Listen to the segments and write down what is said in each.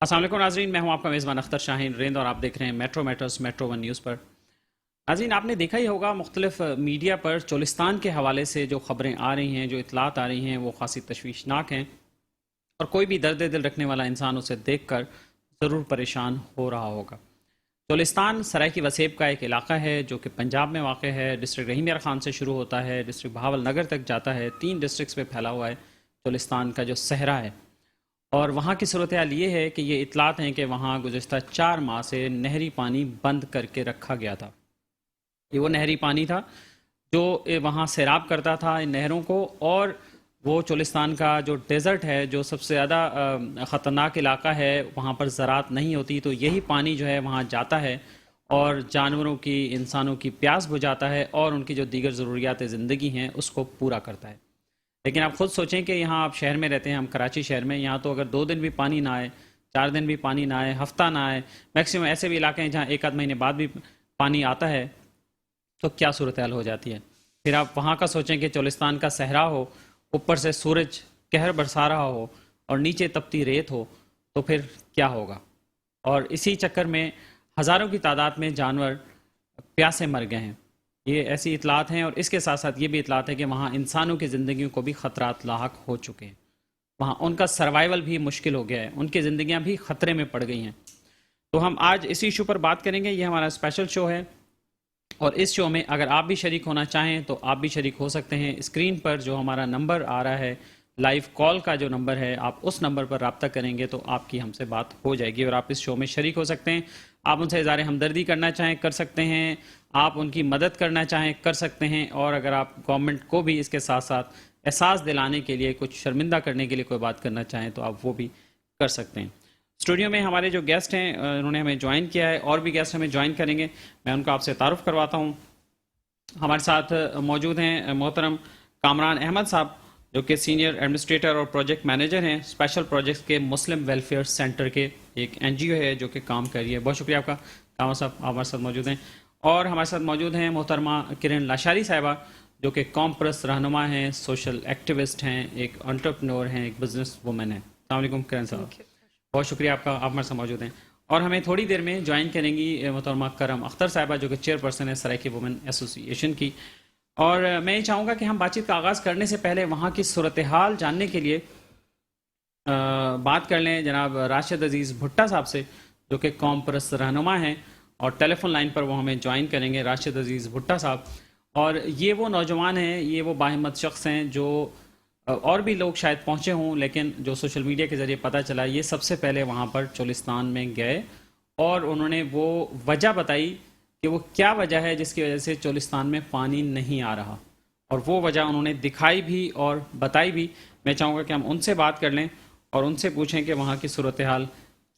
अस्सलाम वालेकुम नाज़रीन, मैं हूं आपका मेज़बान अख्तर शाहीन रेंद और आप देख रहे हैं metro matters metro one news पर। नाज़रीन, आपने देखा ही होगा मुख्तलिफ मीडिया पर चोलिस्तान के हवाले से जो खबरें आ रही हैं, जो इतलात आ रही हैं, वो खासी तशवीशनाक हैं और कोई भी दर्द दिल रखने वाला इंसान उसे देख कर ज़रूर परेशान हो रहा होगा। चोलिस्तान सराय की वसेब का एक इलाका है जो कि पंजाब में वाक़ है। डिस्ट्रिक्ट रहीम यार खान से शुरू होता है, डिस्ट्रिक्ट बहावल नगर तक जाता है, 3 डिस्ट्रिक्स पे फैला हुआ है चोलिस्तान का जो सहरा है। और वहाँ की सूरत हाल ये है कि ये इतलात हैं कि वहाँ गुज़श्ता 4 माह से नहरी पानी बंद करके रखा गया था। ये वो नहरी पानी था जो वहाँ सैराब करता था इन नहरों को, और वो चोलिस्तान का जो डेज़र्ट है, जो सबसे ज़्यादा ख़तरनाक इलाका है, वहाँ पर ज़राअत नहीं होती, तो यही पानी जो है वहाँ जाता है और जानवरों की, इंसानों की प्यास बुझाता है और उनकी जो दीगर ज़रूरियात ज़िंदगी हैं उसको पूरा करता है। लेकिन आप ख़ुद सोचें कि यहाँ आप शहर में रहते हैं, हम कराची शहर में, यहाँ तो अगर 2 दिन भी पानी ना आए, 4 दिन भी पानी ना आए, हफ्ता ना आए, मैक्सिमम ऐसे भी इलाके हैं जहाँ 1 आध महीने बाद भी पानी आता है, तो क्या सूरत हाल हो जाती है। फिर आप वहाँ का सोचें कि चोलिस्तान का सहरा हो, ऊपर से सूरज कहर बरसा रहा हो और नीचे तपती रेत हो, तो फिर क्या होगा। और इसी चक्कर में हज़ारों की तादाद में जानवर प्यासे मर गए हैं। ये ऐसी इतलात हैं, और इसके साथ साथ ये भी इतलात है कि वहाँ इंसानों की ज़िंदगियों को भी ख़तरात लाहक हो चुके हैं। वहाँ उनका सर्वाइवल भी मुश्किल हो गया है, उनकी ज़िंदगियाँ भी ख़तरे में पड़ गई हैं। तो हम आज इसी इशू पर बात करेंगे। ये हमारा स्पेशल शो है और इस शो में अगर आप भी शरीक होना चाहें तो आप भी शरीक हो सकते हैं। स्क्रीन पर जो हमारा नंबर आ रहा है, लाइव कॉल का जो नंबर है, आप उस नंबर पर रब्ता करेंगे तो आपकी हमसे बात हो जाएगी और आप इस शो में शरीक हो सकते हैं। आप उनसे इज़हार हमदर्दी करना चाहें कर सकते हैं, आप उनकी मदद करना चाहें कर सकते हैं, और अगर आप गवर्नमेंट को भी इसके साथ साथ एहसास दिलाने के लिए, कुछ शर्मिंदा करने के लिए कोई बात करना चाहें तो आप वो भी कर सकते हैं। स्टूडियो में हमारे जो गेस्ट हैं उन्होंने हमें ज्वाइन किया है, और भी गेस्ट हमें ज्वाइन करेंगे। मैं उनको आपसे तारुफ करवाता हूँ। हमारे साथ मौजूद हैं मोहतरम कामरान अहमद साहब, जो कि सीनियर एडमिनिस्ट्रेटर और प्रोजेक्ट मैनेजर हैं स्पेशल प्रोजेक्ट्स के मुस्लिम वेलफेयर सेंटर के, एक NGO है जो कि काम कर रही है। बहुत शुक्रिया आपका कामरान साहब, आप हमारे साथ मौजूद हैं। और हमारे साथ मौजूद हैं मोहतरमा किरण लाशारी साहिबा, जो कि कौम परस्त रहनुमा हैं, सोशल एक्टिविस्ट हैं, एक एंटरप्रेन्योर हैं, एक बिजनेस वुमन है। अस्सलाम वालेकुम किरण साहब, बहुत शुक्रिया आपका, आप हमारे साथ मौजूद हैं। और हमें थोड़ी देर में ज्वाइन करेंगी मोहतरमा करम अख्तर साहिबा, जो कि चेयरपर्सन है सराइकी वुमेन एसोसिएशन की। और मैं ये चाहूँगा कि हम बातचीत का आगाज़ करने से पहले वहाँ की सूरत हाल जानने के लिए बात कर लें जनाब राशिद अजीज़ भुट्टा साहब से, जो कि कौम परस्त रहनुमा हैं, और टेलीफोन लाइन पर वो हमें ज्वाइन करेंगे। राशिद अजीज़ भुट्टा साहब, और ये वो नौजवान हैं, ये वो बाहिम्मत शख्स हैं जो और भी लोग शायद पहुँचे हों, लेकिन जो सोशल मीडिया के ज़रिए पता चला, ये सबसे पहले वहाँ पर चोलिस्तान में गए और उन्होंने वो वजह बताई कि वो क्या वजह है जिसकी वजह से चोलिस्तान में पानी नहीं आ रहा, और वो वजह उन्होंने दिखाई भी और बताई भी। मैं चाहूँगा कि हम उनसे बात कर लें और उनसे पूछें कि वहाँ की सूरत हाल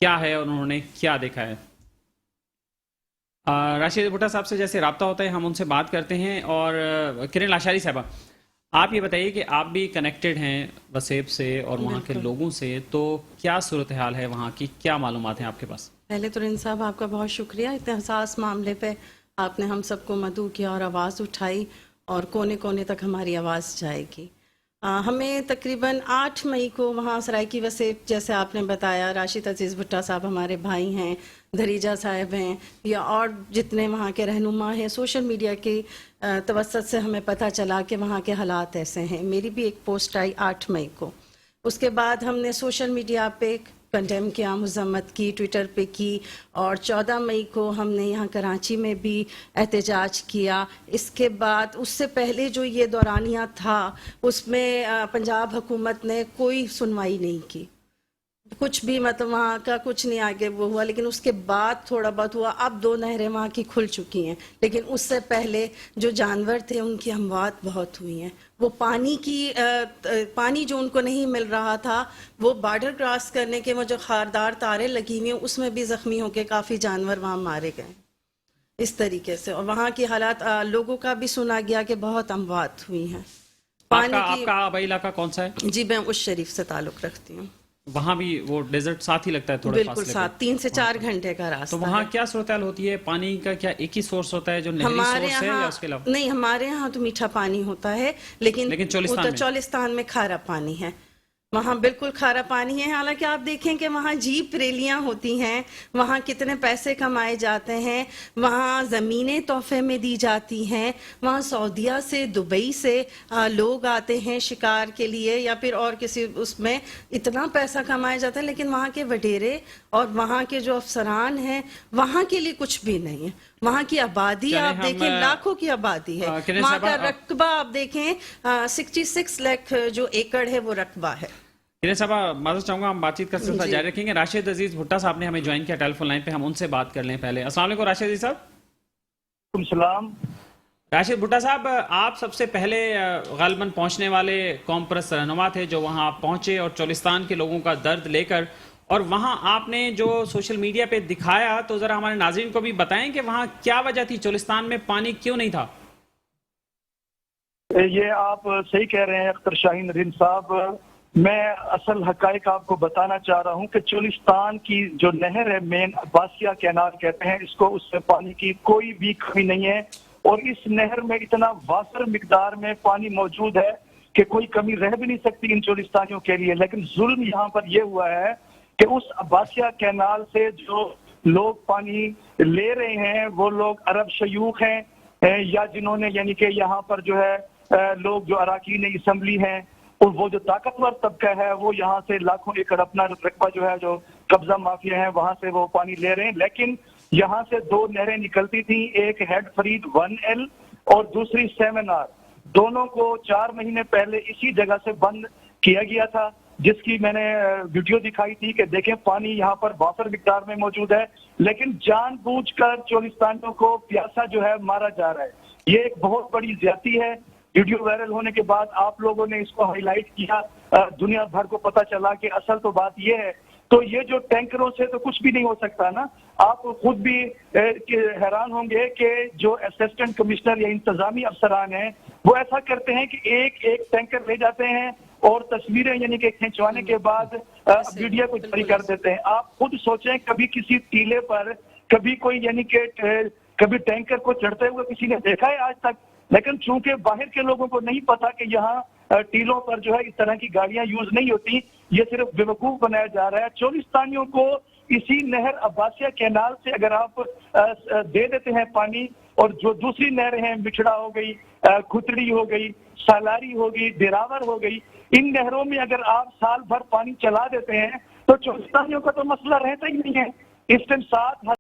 क्या है और उन्होंने क्या देखा है। राशिद भुट्टा साहब से जैसे रब्ता होता है हम उनसे बात करते हैं। और किरण लाशारी साहबा, आप ये बताइए कि आप भी कनेक्टेड हैं वसेब से और वहाँ के लोगों से, तो क्या सूरत हाल है वहाँ की, क्या मालूमात हैं आपके पास? पहले तो रिन साहब आपका बहुत शुक्रिया, इतने हसास मामले पे आपने हम सबको मदऊ किया और आवाज़ उठाई, और कोने कोने तक हमारी आवाज़ जाएगी। हमें तकरीबन 8 मई को वहाँ सराइकी वसेब, जैसे आपने बताया, राशिद अजीज़ भुट्टा साहब हमारे भाई हैं, धरीजा साहब हैं, या और जितने वहाँ के रहनुमा हैं, सोशल मीडिया की तवस्सुत से हमें पता चला कि वहाँ के हालात ऐसे हैं। मेरी भी एक पोस्ट आई 8 मई को। उसके बाद हमने सोशल मीडिया पे कंडेम किया, मज़म्मत की, ट्विटर पे की, और 14 मई को हमने यहाँ कराची में भी एहतजाज किया। इसके बाद उससे पहले जो ये दौरानिया था उसमें पंजाब हुकूमत ने कोई सुनवाई नहीं की, कुछ भी, मतलब वहाँ का कुछ नहीं आगे वो हुआ। लेकिन उसके बाद थोड़ा बहुत हुआ। अब 2 नहरें वहाँ की खुल चुकी हैं, लेकिन उससे पहले जो जानवर थे उनकी अमवात बहुत हुई हैं। वो पानी जो उनको नहीं मिल रहा था, वो बॉर्डर क्रॉस करने के वो जो खारदार तारें लगी हुई हैं उसमें भी ज़ख्मी होकर काफ़ी जानवर वहाँ मारे गए इस तरीके से। और वहाँ की हालात लोगों का भी सुना गया कि बहुत अमवात हुई हैं। आपका आबाई इलाका कौन सा है? जी, मैं उस शरीफ से ताल्लुक़ रखती हूँ। वहाँ भी वो डेजर्ट साथ ही लगता है, थोड़ा बिल्कुल साथ, 3 से 4 घंटे का रास्ता। तो वहाँ क्या सूरत हाल होती है? पानी का क्या एक ही सोर्स होता है जो नहरी सोर्स है, या उसके अलावा? नहीं, हमारे यहाँ तो मीठा पानी होता है, लेकिन चोलिस्तान में खारा पानी है। वहाँ बिल्कुल खारा पानी है। हालांकि आप देखें कि वहाँ जीप रैलियाँ होती हैं, वहाँ कितने पैसे कमाए जाते हैं, वहाँ ज़मीनें तोहफे में दी जाती हैं, वहाँ सऊदीया से, दुबई से लोग आते हैं शिकार के लिए या फिर और किसी उसमें, इतना पैसा कमाया जाता है, लेकिन वहाँ के वडेरे और वहाँ के जो अफसरान हैं वहाँ के लिए कुछ भी नहीं है। वहाँ की आबादी चलिए आप हम, देखें लाखों की आबादी है। किरण वहाँ साहबा, का रकबा आप देखें 66 लाख जो एकड़ है वो रकबा है। किरण साहब, माजूद चाहूंगा, हम बातचीत का सिलसिला जी। जारी रखेंगे। राशिद अजीज भुट्टा साहब ने हमें ज्वाइन किया टेलीफोन लाइन पे, हम उनसे बात कर लें पहले। अस्सलाम वालेकुम राशिद अजीज साहब। सलाम। राशिद भुट्टा साहब, आप सबसे पहले गालिबन पहुंचने वाले कौम परस्त रहनुमा थे जो वहां पहुंचे और चोलिस्तान के लोगों का दर्द लेकर, और वहां आपने जो सोशल मीडिया पे दिखाया, तो जरा हमारे नाज़रीन को भी बताएं कि वहां क्या वजह थी, चोलिस्तान में पानी क्यों नहीं था? ये आप सही कह रहे हैं अख्तर शाहीन नदीम साहब। मैं असल हकायक आपको बताना चाह रहा हूं कि चोलिस्तान की जो नहर है, मेन अब्बासिया कैनाल कहते हैं इसको, उससे पानी की कोई भी कमी नहीं है। और इस नहर में इतना वाफर मिकदार में पानी मौजूद है कि कोई कमी रह भी नहीं सकती इन चोलिस्तानियों के लिए। लेकिन जुल्म यहाँ पर यह हुआ है कि उस अब्बासिया कैनाल से जो लोग पानी ले रहे हैं वो लोग अरब शयूख हैं या जिन्होंने यानी कि यहाँ पर जो है लोग जो अराकीन असम्बली हैं, और वो जो ताकतवर तबका है वो यहाँ से लाखों एकड़ अपना रकबा जो है, जो कब्जा माफिया है, वहां से वो पानी ले रहे हैं। लेकिन यहाँ से दो नहरें निकलती थी, एक हेड फरीद 1L और दूसरी 7R। दोनों को 4 महीने पहले इसी जगह से बंद किया गया था, जिसकी मैंने वीडियो दिखाई थी कि देखें पानी यहाँ पर वाफर मिकदार में मौजूद है, लेकिन जानबूझकर चोलिस्तानियों को प्यासा जो है मारा जा रहा है। ये एक बहुत बड़ी ज्यादती है। वीडियो वायरल होने के बाद आप लोगों ने इसको हाईलाइट किया, दुनिया भर को पता चला कि असल तो बात ये है। तो ये जो टैंकरों से तो कुछ भी नहीं हो सकता ना। आप खुद भी हैरान होंगे कि जो असिस्टेंट कमिश्नर या इंतजामी अफसरान हैं वो ऐसा करते हैं कि एक एक टैंकर ले जाते हैं और तस्वीरें यानी कि खिंचवाने के बाद मीडिया को जारी कर देते हैं। आप खुद सोचें, कभी किसी टीले पर कभी कोई यानी कि कभी टैंकर को चढ़ते हुए किसी ने देखा है आज तक? लेकिन चूंकि बाहर के लोगों को नहीं पता कि यहाँ टीलों पर जो है इस तरह की गाड़ियां यूज नहीं होती, ये सिर्फ बेवकूफ बनाया जा रहा है। चोलिस्तानियों को इसी नहर अब्बासिया कैनाल से अगर आप दे देते हैं पानी, और जो दूसरी नहरें हैं, मिठड़ा हो गई, खुतड़ी हो गई, सालारी हो गई, दिरावर हो गई, इन नहरों में अगर आप साल भर पानी चला देते हैं तो चोलिस्तानियों का तो मसला रहता ही नहीं है। इस टाइम 7